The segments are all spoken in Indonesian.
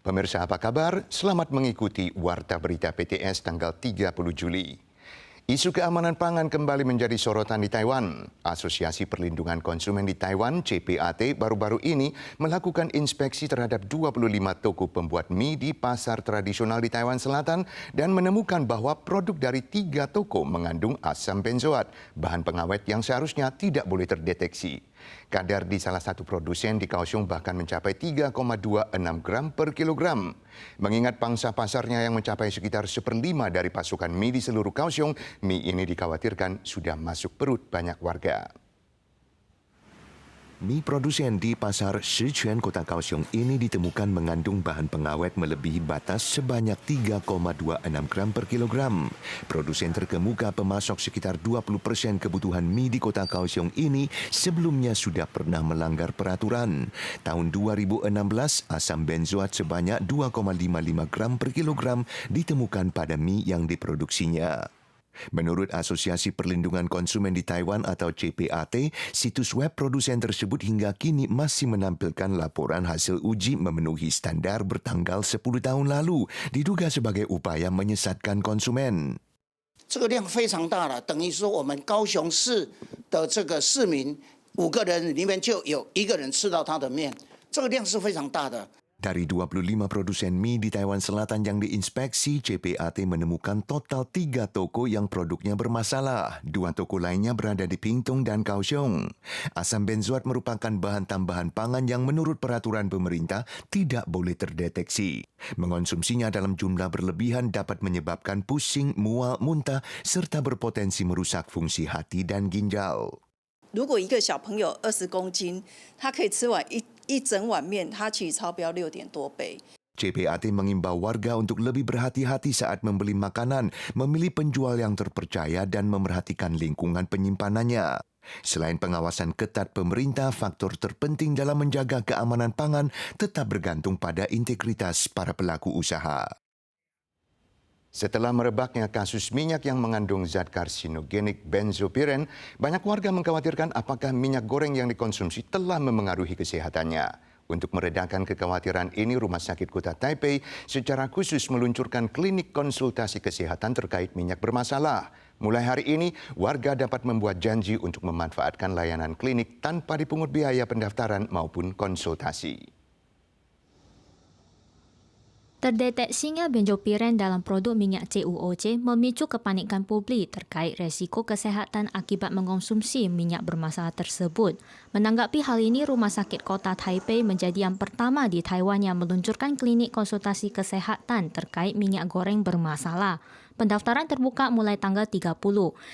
Pemirsa apa kabar? Selamat mengikuti Warta Berita PTS tanggal 30 Juli. Isu keamanan pangan kembali menjadi sorotan di Taiwan. Asosiasi Perlindungan Konsumen di Taiwan, CPAT, baru-baru ini melakukan inspeksi terhadap 25 toko pembuat mie di pasar tradisional di Taiwan Selatan dan menemukan bahwa produk dari 3 toko mengandung asam benzoat, bahan pengawet yang seharusnya tidak boleh terdeteksi. Kadar di salah satu produsen di Kaohsiung bahkan mencapai 3,26 gram per kilogram. Mengingat pangsa pasarnya yang mencapai sekitar 1/5 dari pasokan mie di seluruh Kaohsiung, mie ini dikhawatirkan sudah masuk perut banyak warga. Mie produsen di pasar Shichuan, Kota Kaohsiung ini ditemukan mengandung bahan pengawet melebihi batas sebanyak 3,26 gram per kilogram. Produsen terkemuka pemasok sekitar 20% kebutuhan mie di Kota Kaohsiung ini sebelumnya sudah pernah melanggar peraturan. Tahun 2016, asam benzoat sebanyak 2,55 gram per kilogram ditemukan pada mie yang diproduksinya. Menurut Asosiasi Perlindungan Konsumen di Taiwan atau CPAT, situs web produsen tersebut hingga kini masih menampilkan laporan hasil uji memenuhi standar bertanggal 10 tahun lalu, diduga sebagai upaya menyesatkan konsumen. 这个量非常大了，等于说我们高雄市的这个市民5个人里面就有1个人吃到他的面，这个量是非常大的。 Dari 25 produsen mie di Taiwan Selatan yang diinspeksi, CPAT menemukan total 3 toko yang produknya bermasalah. 2 toko lainnya berada di Pingtung dan Kaohsiung. Asam benzoat merupakan bahan tambahan pangan yang menurut peraturan pemerintah tidak boleh terdeteksi. Mengonsumsinya dalam jumlah berlebihan dapat menyebabkan pusing, mual, muntah, serta berpotensi merusak fungsi hati dan ginjal. 如果一个小朋友20公斤，他可以吃完一整碗面，他其实超标6点多倍。 CPAT mengimbau warga untuk lebih berhati-hati saat membeli makanan, memilih penjual yang terpercaya dan memerhatikan lingkungan penyimpanannya. Selain pengawasan ketat pemerintah, faktor terpenting dalam menjaga keamanan pangan tetap bergantung pada integritas para pelaku usaha. Setelah merebaknya kasus minyak yang mengandung zat karsinogenik benzopiren, banyak warga mengkhawatirkan apakah minyak goreng yang dikonsumsi telah memengaruhi kesehatannya. Untuk meredakan kekhawatiran ini, Rumah Sakit Kota Taipei secara khusus meluncurkan klinik konsultasi kesehatan terkait minyak bermasalah. Mulai hari ini, warga dapat membuat janji untuk memanfaatkan layanan klinik tanpa dipungut biaya pendaftaran maupun konsultasi. Terdeteksinya benzopiren dalam produk minyak CUOC memicu kepanikan publik terkait resiko kesehatan akibat mengonsumsi minyak bermasalah tersebut. Menanggapi hal ini, Rumah Sakit Kota Taipei menjadi yang pertama di Taiwan yang meluncurkan klinik konsultasi kesehatan terkait minyak goreng bermasalah. Pendaftaran terbuka mulai tanggal 30.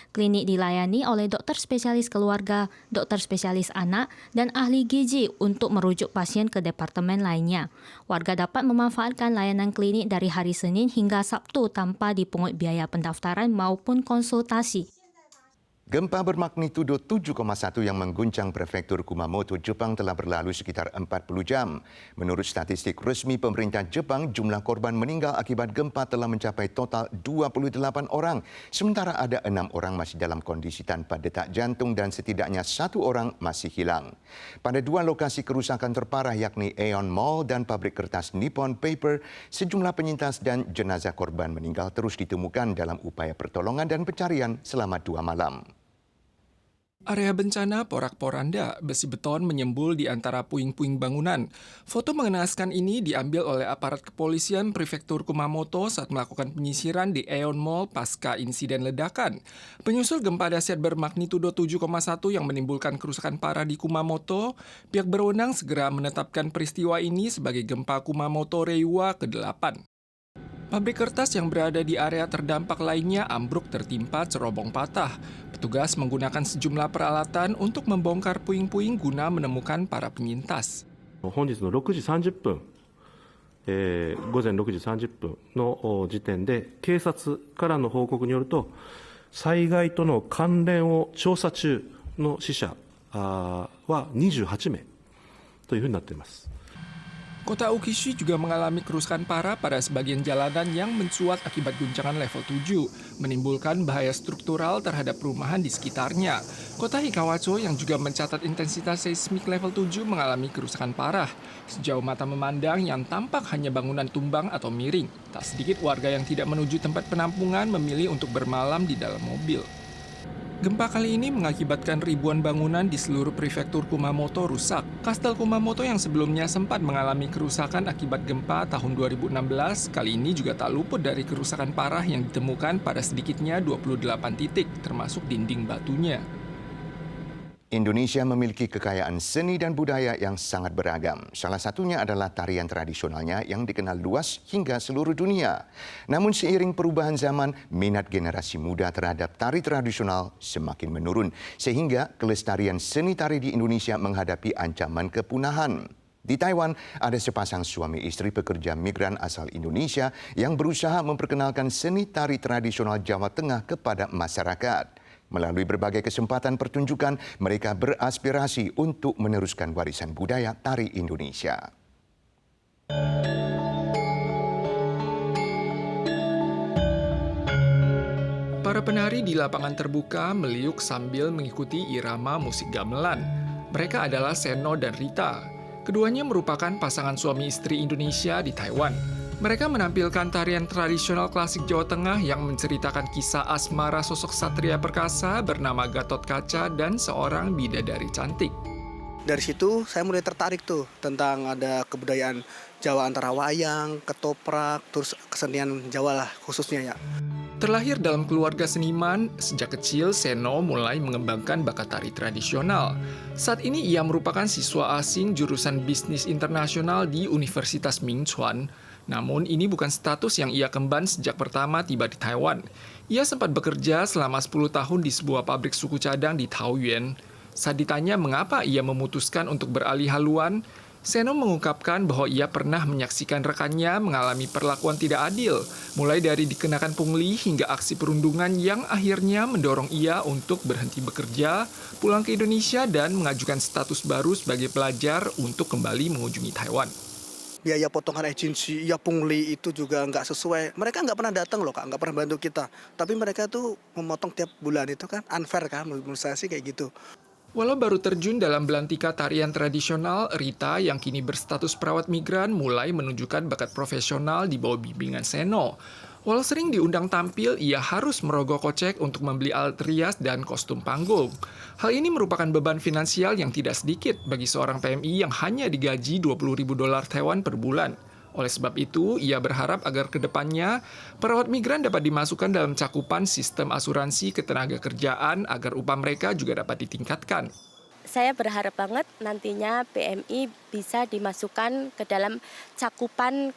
Klinik dilayani oleh dokter spesialis keluarga, dokter spesialis anak, dan ahli gizi untuk merujuk pasien ke departemen lainnya. Warga dapat memanfaatkan layanan klinik dari hari Senin hingga Sabtu tanpa dipungut biaya pendaftaran maupun konsultasi. Gempa bermagnitudo 7,1 yang mengguncang prefektur Kumamoto, Jepang telah berlalu sekitar 40 jam. Menurut statistik resmi pemerintah Jepang, jumlah korban meninggal akibat gempa telah mencapai total 28 orang. Sementara ada 6 orang masih dalam kondisi tanpa detak jantung dan setidaknya 1 orang masih hilang. Pada 2 lokasi kerusakan terparah yakni Aeon Mall dan pabrik kertas Nippon Paper, sejumlah penyintas dan jenazah korban meninggal terus ditemukan dalam upaya pertolongan dan pencarian selama 2 malam. Area bencana porak-poranda, besi beton menyembul di antara puing-puing bangunan. Foto mengenaskan ini diambil oleh aparat kepolisian prefektur Kumamoto saat melakukan penyisiran di Aeon Mall pasca insiden ledakan. Penyusul gempa dahsyat bermagnitudo 7,1 yang menimbulkan kerusakan parah di Kumamoto, pihak berwenang segera menetapkan peristiwa ini sebagai gempa Kumamoto Reiwa ke-8. Pabrik kertas yang berada di area terdampak lainnya ambruk tertimpa cerobong patah. Petugas menggunakan sejumlah peralatan untuk membongkar puing-puing guna menemukan para penyintas. 本日の6時30分、午前6時30分の時点で警察からの報告によると、災害との関連を調査中の死者は28名というふうになっています。Kota Ukishi juga mengalami kerusakan parah pada sebagian jalanan yang mencuat akibat guncangan level 7, menimbulkan bahaya struktural terhadap perumahan di sekitarnya. Kota Hikawacho yang juga mencatat intensitas seismik level 7 mengalami kerusakan parah. Sejauh mata memandang yang tampak hanya bangunan tumbang atau miring. Tak sedikit warga yang tidak menuju tempat penampungan memilih untuk bermalam di dalam mobil. Gempa kali ini mengakibatkan ribuan bangunan di seluruh prefektur Kumamoto rusak. Kastel Kumamoto yang sebelumnya sempat mengalami kerusakan akibat gempa tahun 2016, kali ini juga tak luput dari kerusakan parah yang ditemukan pada sedikitnya 28 titik, termasuk dinding batunya. Indonesia memiliki kekayaan seni dan budaya yang sangat beragam. Salah satunya adalah tarian tradisionalnya yang dikenal luas hingga seluruh dunia. Namun seiring perubahan zaman, minat generasi muda terhadap tari tradisional semakin menurun, sehingga kelestarian seni tari di Indonesia menghadapi ancaman kepunahan. Di Taiwan, ada sepasang suami istri pekerja migran asal Indonesia yang berusaha memperkenalkan seni tari tradisional Jawa Tengah kepada masyarakat. Melalui berbagai kesempatan pertunjukan, mereka beraspirasi untuk meneruskan warisan budaya tari Indonesia. Para penari di lapangan terbuka meliuk sambil mengikuti irama musik gamelan. Mereka adalah Seno dan Rita. Keduanya merupakan pasangan suami istri Indonesia di Taiwan. Mereka menampilkan tarian tradisional klasik Jawa Tengah yang menceritakan kisah asmara sosok satria perkasa bernama Gatot Kaca dan seorang bidadari cantik. Dari situ saya mulai tertarik tuh tentang ada kebudayaan Jawa antara wayang, ketoprak, terus kesenian Jawa lah khususnya ya. Terlahir dalam keluarga seniman, sejak kecil Seno mulai mengembangkan bakat tari tradisional. Saat ini ia merupakan siswa asing jurusan bisnis internasional di Universitas Mingchuan. Namun ini bukan status yang ia kemban sejak pertama tiba di Taiwan. Ia sempat bekerja selama 10 tahun di sebuah pabrik suku cadang di Taoyuan. Saat ditanya mengapa ia memutuskan untuk beralih haluan, Seno mengungkapkan bahwa ia pernah menyaksikan rekannya mengalami perlakuan tidak adil, mulai dari dikenakan pungli hingga aksi perundungan yang akhirnya mendorong ia untuk berhenti bekerja, pulang ke Indonesia dan mengajukan status baru sebagai pelajar untuk kembali mengunjungi Taiwan. Biaya potongan agensi, ya pungli itu juga nggak sesuai. Mereka nggak pernah datang loh Kak, nggak pernah bantu kita. Tapi mereka tuh memotong tiap bulan itu kan unfair kan, menurut saya sih kayak gitu. Walau baru terjun dalam belantika tarian tradisional, Rita yang kini berstatus perawat migran mulai menunjukkan bakat profesional di bawah bimbingan Seno. Walau sering diundang tampil, ia harus merogoh kocek untuk membeli alat rias dan kostum panggung. Hal ini merupakan beban finansial yang tidak sedikit bagi seorang PMI yang hanya digaji $20.000 Taiwan per bulan. Oleh sebab itu, ia berharap agar ke depannya perawat migran dapat dimasukkan dalam cakupan sistem asuransi ketenagakerjaan agar upah mereka juga dapat ditingkatkan. Saya berharap banget nantinya PMI bisa dimasukkan ke dalam cakupan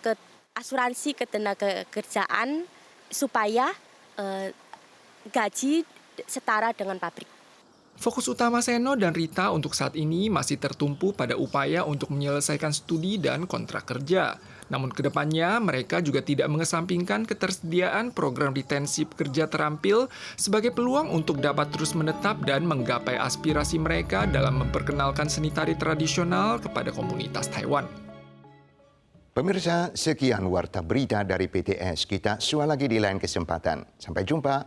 asuransi ketenagakerjaan supaya gaji setara dengan pabrik. Fokus utama Seno dan Rita untuk saat ini masih tertumpu pada upaya untuk menyelesaikan studi dan kontrak kerja. Namun kedepannya mereka juga tidak mengesampingkan ketersediaan program retensi pekerja terampil sebagai peluang untuk dapat terus menetap dan menggapai aspirasi mereka dalam memperkenalkan seni tari tradisional kepada komunitas Taiwan. Pemirsa, sekian warta berita dari PTS. Kita sua lagi di lain kesempatan. Sampai jumpa.